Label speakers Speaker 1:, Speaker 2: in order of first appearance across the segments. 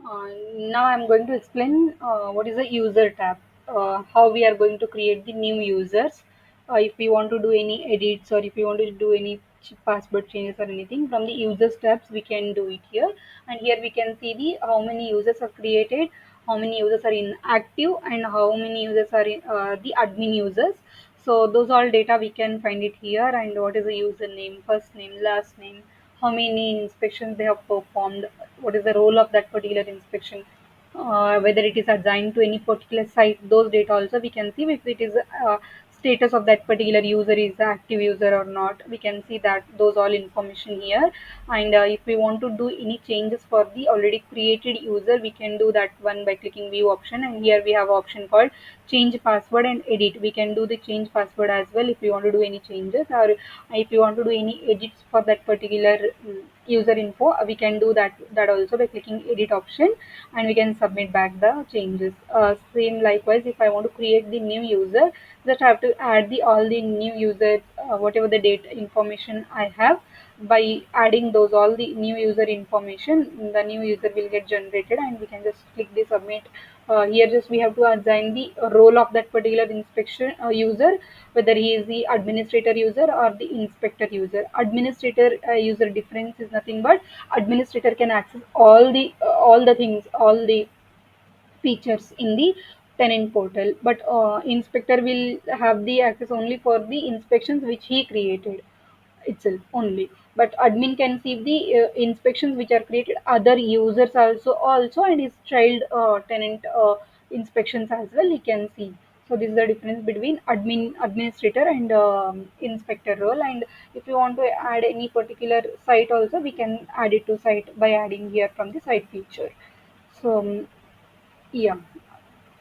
Speaker 1: Uh, Now I'm going to explain what is a user tab, how we are going to create the new users. If we want to do any edits or if we want to do any password changes or anything from the users tabs, we can do it here. And here we can see the how many users are created, how many users are inactive, and how many users are the admin users. So those all data we can find it here. And what is the username, first name, last name, how many inspections they have performed, what is the role of that particular inspection, whether it is assigned to any particular site. Those data also we can see if it is status of that particular user is the active user or not. We can see that those all information here. And if we want to do any changes for the already created user, we can do that one by clicking view option. And here we have option called change password and edit. We can do the change password as well if we want to do any changes, or if you want to do any edits for that particular user info, we can do that also by clicking edit option, and we can submit back the changes. Same likewise, if I want to create the new user, just have to add the all the new users, whatever the data information I have. By adding those all the new user information, the new user will get generated, and we can just click the submit. Here just we have to assign the role of that particular inspection user, whether he is the administrator user or the inspector user. Administrator user difference is nothing but administrator can access all the things, all the features in the tenant portal, but inspector will have the access only for the inspections which he created itself only. But admin can see the inspections which are created other users also, and his child tenant inspections as well he can see. So this is the difference between administrator and inspector role. And if you want to add any particular site also, we can add it to site by adding here from the site feature. So yeah,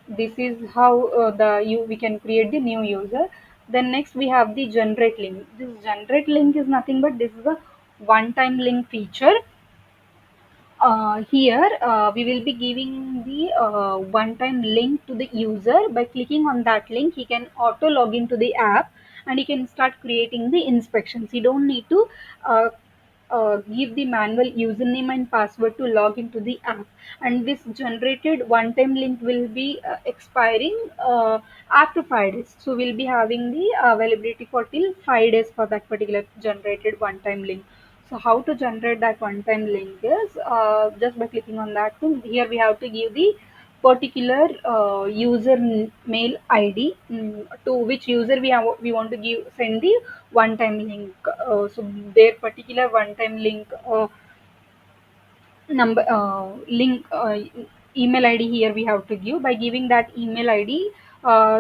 Speaker 1: this is how the you we can create the new user. Then next we have the generate link. This generate link is nothing but this is a one time link feature. Here we will be giving the one time link to the user. By clicking on that link, he can auto log into the app, and he can start creating the inspections. He don't need to uh, give the manual username and password to log into the app. And this generated one time link will be expiring after 5 days. So we'll be having the availability for till 5 days for that particular generated one time link. So how to generate that one time link is just by clicking on that thing. Here we have to give the particular user mail ID, to which user we want to give send the one time link. So their particular one time link number link email ID here we have to give. By giving that email ID,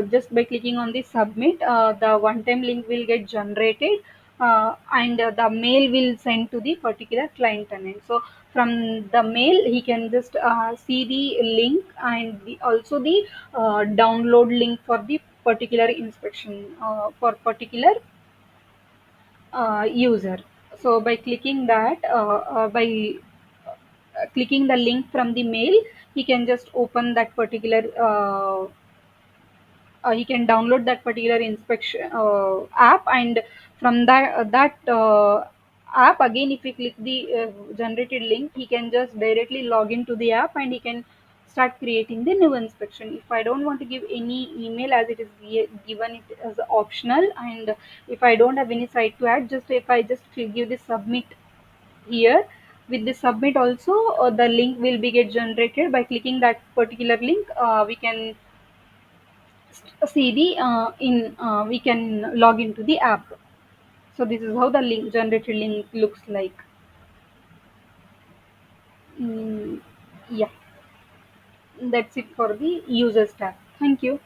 Speaker 1: just by clicking on the submit, the one time link will get generated, and the mail will send to the particular client tenant. So from the mail he can just see the link, and also the download link for the particular inspection for particular user. So by clicking that, by clicking the link from the mail, he can just open that particular he can download that particular inspection app. And from that app again, if we click the generated link, he can just directly log into the app, and he can start creating the new inspection. If I don't want to give any email, as it is given it as optional, and if I don't have any site to add, just if I just give the submit here, with the submit also, the link will be get generated. By clicking that particular link, we can see the in we can log into the app. So this is how the link generated link looks like. mm, yeah, that's it for the users tab. Thank you.